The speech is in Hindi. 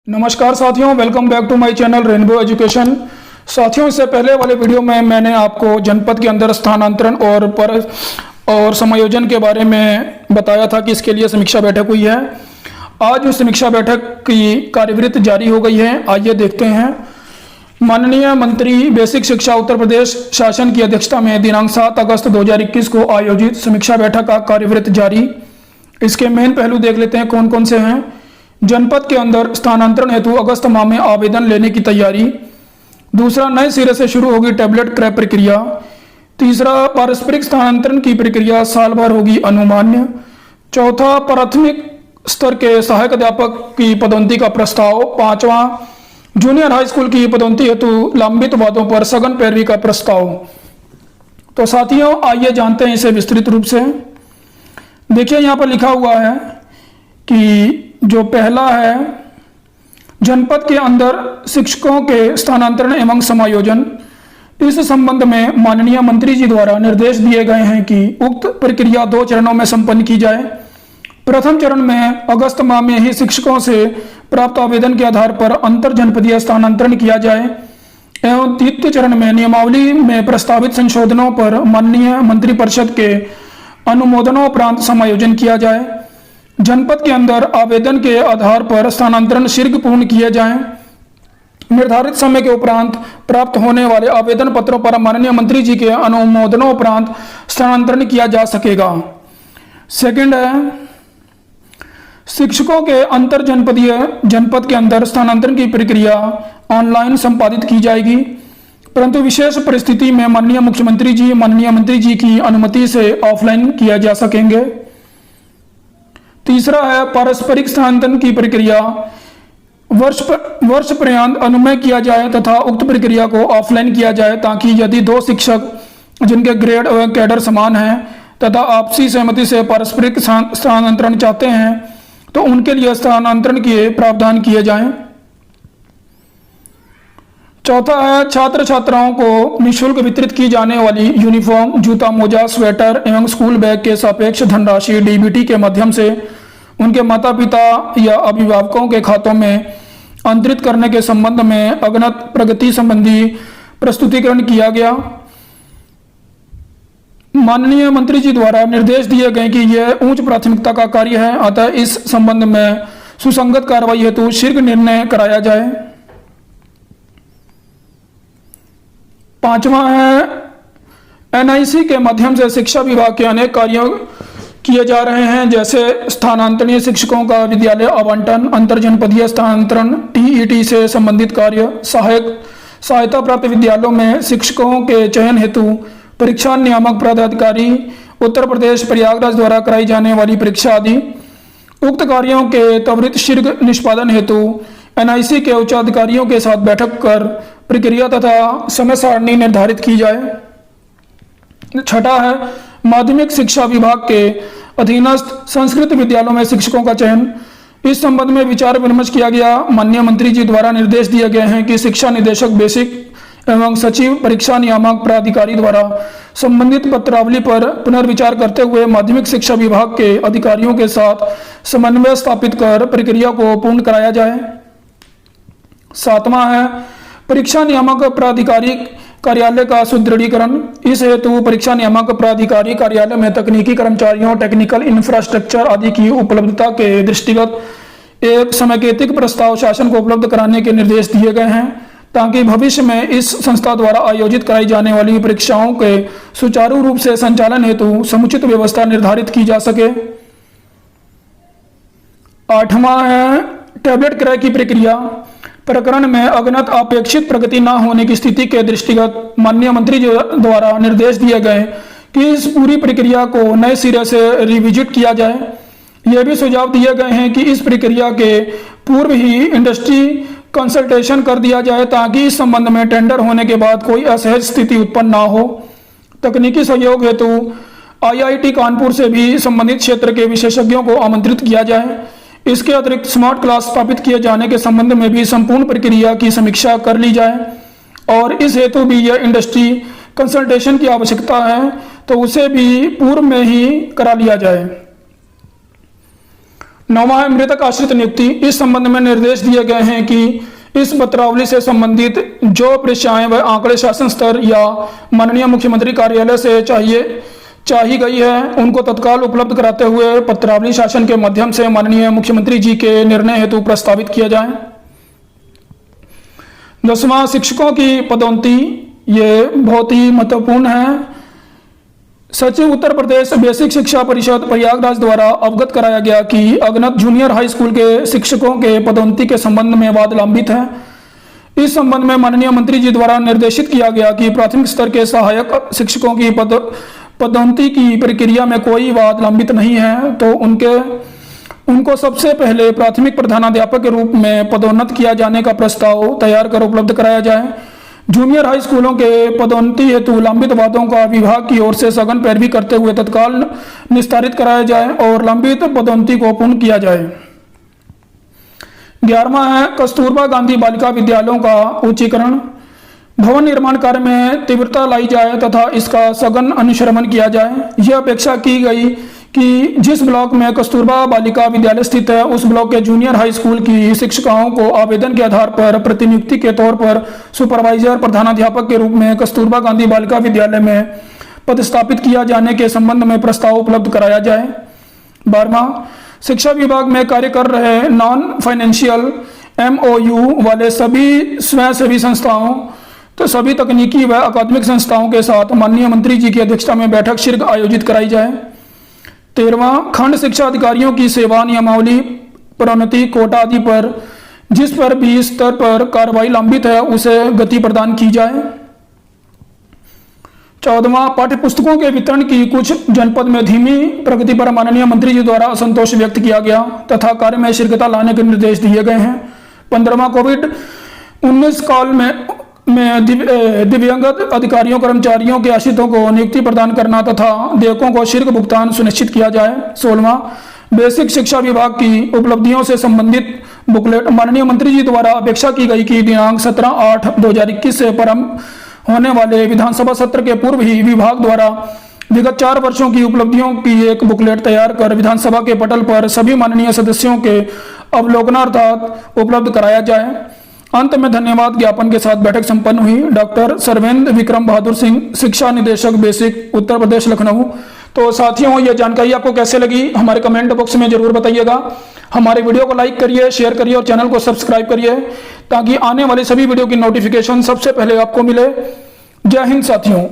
नमस्कार साथियों, welcome back to my channel rainbow education. साथियों, इससे पहले वाले वीडियो में मैंने आपको जनपद के अंदर स्थानांतरण और समायोजन के बारे में बताया था कि इसके लिए समीक्षा बैठक हुई है। आज उस समीक्षा बैठक की कार्यवृत्ति जारी हो गई है। आइए देखते हैं। माननीय मंत्री बेसिक शिक्षा उत्तर प्रदेश शासन की अध्यक्षता में दिनांक 7 अगस्त 2021 को आयोजित समीक्षा बैठक का कार्यवृत्ति जारी। इसके मेन पहलू देख लेते हैं कौन कौन से हैं। जनपद के अंदर स्थानांतरण हेतु अगस्त माह में आवेदन लेने की तैयारी। दूसरा, नए सिरे से शुरू होगी टैबलेट क्रय प्रक्रिया। तीसरा, पारस्परिक स्थानांतरण की प्रक्रिया साल भर होगी अनुमान्य। चौथा, प्राथमिक स्तर के सहायक अध्यापक की पदोन्नति का प्रस्ताव। पांचवा, जूनियर हाई स्कूल की पदोन्नति हेतु लंबित वादों पर सघन पैरवी का प्रस्ताव। तो साथियों, आइए जानते हैं इसे विस्तृत रूप से। देखिए, यहाँ पर लिखा हुआ है कि जो पहला है, जनपद के अंदर शिक्षकों के स्थानांतरण एवं समायोजन। इस संबंध में माननीय मंत्री जी द्वारा निर्देश दिए गए हैं कि उक्त प्रक्रिया 2 चरणों में संपन्न की जाए। प्रथम चरण में अगस्त माह में ही शिक्षकों से प्राप्त आवेदन के आधार पर अंतर जनपदीय स्थानांतरण किया जाए एवं द्वितीय चरण में नियमावली में प्रस्तावित संशोधनों पर माननीय मंत्रिपरिषद के अनुमोदनोपरांत समायोजन किया जाए। जनपद के अंदर आवेदन के आधार पर स्थानांतरण शीघ्र पूर्ण किए जाएं। निर्धारित समय के उपरांत प्राप्त होने वाले आवेदन पत्रों पर माननीय मंत्री जी के अनुमोदनोपरांत स्थानांतरण किया जा सकेगा। सेकंड है, शिक्षकों के अंतर जनपदीय जनपद के अंदर स्थानांतरण की प्रक्रिया ऑनलाइन संपादित की जाएगी, परंतु विशेष परिस्थिति में माननीय मंत्री जी की अनुमति से ऑफलाइन किया जा सकेंगे। तीसरा है, पारस्परिक स्थानांतरण की प्रक्रिया वर्ष पर्यंत अनुमेय किया जाए तथा उक्त प्रक्रिया को ऑफलाइन किया जाए, ताकि यदि 2 शिक्षक जिनके ग्रेड एवं कैडर समान हैं तथा आपसी सहमति से पारस्परिक स्थानांतरण चाहते हैं तो उनके लिए स्थानांतरण के प्रावधान किए जाएं। चौथा है, छात्र छात्राओं को निःशुल्क वितरित की जाने वाली यूनिफॉर्म, जूता, मोजा, स्वेटर एवं स्कूल बैग के सापेक्ष धनराशि डीबीटी के माध्यम से उनके माता पिता या अभिभावकों के खातों में अंतरित करने के संबंध में अगणित प्रगति संबंधी प्रस्तुतिकरण किया गया। माननीय मंत्री जी द्वारा निर्देश दिए गए कि यह उच्च प्राथमिकता का कार्य है, अतः इस संबंध में सुसंगत कार्रवाई हेतु शीघ्र निर्णय कराया जाए। पांचवा है, एनआईसी के माध्यम से शिक्षा विभाग के अनेक कार्यों किए जा रहे हैं, जैसे स्थानांतरणीय शिक्षकों का विद्यालय आवंटन, अंतर जनपदीय स्थानांतरण, टीईटी से संबंधित कार्य, सहायता प्राप्त विद्यालयों में शिक्षकों के चयन हेतु परीक्षा नियामक पदाधिकारी उत्तर प्रदेश प्रयागराज द्वारा कराई जाने वाली परीक्षा आदि। उक्त कार्यों के त्वरित शीघ्र निष्पादन हेतु एनआईसी के उच्चाधिकारियों के साथ बैठक कर प्रक्रिया तथा समय सारणी निर्धारित की जाए। छठा है, माध्यमिक शिक्षा विभाग के अधीनस्थ संस्कृत विद्यालयों में शिक्षकों का चयन। इस संबंध में विचार विमर्श किया गया। माननीय मंत्री जी द्वारा निर्देश दिए गए हैं कि शिक्षा निदेशक बेसिक एवं सचिव परीक्षा नियामक प्राधिकारी द्वारा संबंधित पत्रावली पर पुनर्विचार करते हुए माध्यमिक शिक्षा विभाग के अधिकारियों के साथ समन्वय स्थापित कर प्रक्रिया को पूर्ण कराया जाए। सातवां है, परीक्षा नियामक प्राधिकारी कार्यालय का सुदृढ़ीकरण। इस हेतु परीक्षा नियामक प्राधिकारी कार्यालय में तकनीकी कर्मचारियों, टेक्निकल इंफ्रास्ट्रक्चर आदि की उपलब्धता के दृष्टिगत एक समेकित प्रस्ताव शासन को उपलब्ध कराने के निर्देश दिए गए हैं, ताकि भविष्य में इस संस्था द्वारा आयोजित कराई जाने वाली परीक्षाओं के सुचारू रूप से संचालन हेतु समुचित व्यवस्था निर्धारित की जा सके। आठवां है, टैबलेट क्रय की प्रक्रिया प्रकरण में अगणित अपेक्षित प्रगति न होने की स्थिति के दृष्टिगत माननीय मंत्री जी द्वारा निर्देश दिए गए कि इस पूरी प्रक्रिया को नए सिरे से रिविजिट किया जाए। यह भी सुझाव दिए गए हैं कि इस प्रक्रिया के पूर्व ही इंडस्ट्री कंसल्टेशन कर दिया जाए, ताकि इस संबंध में टेंडर होने के बाद कोई असहज स्थिति उत्पन्न ना हो। तकनीकी सहयोग हेतु आईआईटी कानपुर से भी संबंधित क्षेत्र के विशेषज्ञों को आमंत्रित किया जाए। इसके अतिरिक्त स्मार्ट क्लास स्थापित किए जाने के संबंध में भी संपूर्ण प्रक्रिया की समीक्षा कर ली जाए, और इस हेतु भी यह इंडस्ट्री कंसल्टेशन की आवश्यकता है तो उसे भी पूर्व में ही करा लिया जाए। 9वां है मृतक आश्रित नियुक्ति। इस संबंध में निर्देश दिए गए हैं कि इस पत्रावली से संबंधित जो परीक्षाएं व आंकड़े शासन स्तर या माननीय मुख्यमंत्री कार्यालय से चाही गई है उनको तत्काल उपलब्ध कराते हुए पत्रावली शासन के माध्यम से माननीय मुख्यमंत्री जी के निर्णय हेतु प्रस्तावित किया जाए। 10वां शिक्षकों की पदोन्नति, ये बहुत ही महत्वपूर्ण है। सचिव उत्तर प्रदेश बेसिक शिक्षा परिषद प्रयागराज द्वारा अवगत कराया गया कि अगनत जूनियर हाई स्कूल के शिक्षकों के पदोन्नति के संबंध में वाद लंबित है। इस संबंध में माननीय मंत्री जी द्वारा निर्देशित किया गया कि प्राथमिक स्तर के सहायक शिक्षकों की पदोन्नति की प्रक्रिया में कोई वाद लंबित नहीं है, तो उनको सबसे पहले प्राथमिक प्रधानाध्यापक के रूप में पदोन्नत किया जाने का प्रस्ताव तैयार कर उपलब्ध कराया जाए। जूनियर हाई स्कूलों के पदोन्नति हेतु लंबित वादों का विभाग की ओर से सघन पैरवी करते हुए तत्काल निस्तारित कराया जाए और लंबित पदोन्नति को पूर्ण किया जाए। 11वां है कस्तूरबा गांधी बालिका विद्यालयों का उच्चीकरण। भवन निर्माण कार्य में तीव्रता लाई जाए तथा इसका सघन अनुश्रवण किया जाए। यह अपेक्षा की गई कि जिस ब्लॉक में कस्तूरबा बालिका विद्यालय स्थित है उस ब्लॉक के जूनियर हाई स्कूल की शिक्षिकाओं को आवेदन के आधार पर प्रतिनियुक्ति के तौर पर सुपरवाइजर प्रधानाध्यापक के रूप में कस्तूरबा गांधी बालिका विद्यालय में पदस्थापित किया जाने के संबंध में प्रस्ताव उपलब्ध कराया जाए। 12वां शिक्षा विभाग में कार्य कर रहे नॉन फाइनेंशियल MOU वाले सभी स्वयंसेवी संस्थाओं तो सभी तकनीकी व अकादमिक संस्थाओं के साथ माननीय मंत्री जी की अध्यक्षता में बैठक शीघ्र आयोजित कराई जाए। 13वां खंड शिक्षा अधिकारियों की सेवा नियमावली, प्रोन्नति, कोटा आदि पर जिस पर भी स्तर पर कार्रवाई लंबित है उसे गति प्रदान की जाए। 14वां पाठ्य पुस्तकों के वितरण की कुछ जनपद में धीमी प्रगति पर माननीय मंत्री जी द्वारा असंतोष व्यक्त किया गया तथा कार्य में शीघ्रता लाने के निर्देश दिए गए हैं। 15वां कोविड-19 काल में दिव्यांगत अधिकारियों कर्मचारियों के आश्रितों को नियुक्ति प्रदान करना तथा देयकों को शीघ्र भुगतान सुनिश्चित किया जाए। 16वां बेसिक शिक्षा विभाग की उपलब्धियों से संबंधित बुकलेट माननीय मंत्री जी द्वारा अपेक्षा की गई कि दिनांक 17/8/2021 से प्रारंभ होने वाले विधानसभा सत्र के पूर्व ही विभाग द्वारा विगत 4 वर्षों की उपलब्धियों की एक बुकलेट तैयार कर विधानसभा के पटल पर सभी माननीय सदस्यों के अवलोकनार्थ उपलब्ध कराया जाए। अंत में धन्यवाद ज्ञापन के साथ बैठक संपन्न हुई। डॉक्टर सर्वेंद्र विक्रम बहादुर सिंह, शिक्षा निदेशक बेसिक, उत्तर प्रदेश, लखनऊ। तो साथियों, ये जानकारी आपको कैसे लगी हमारे कमेंट बॉक्स में जरूर बताइएगा। हमारे वीडियो को लाइक करिए, शेयर करिए और चैनल को सब्सक्राइब करिए ताकि आने वाली सभी वीडियो की नोटिफिकेशन सबसे पहले आपको मिले। जय हिंद साथियों।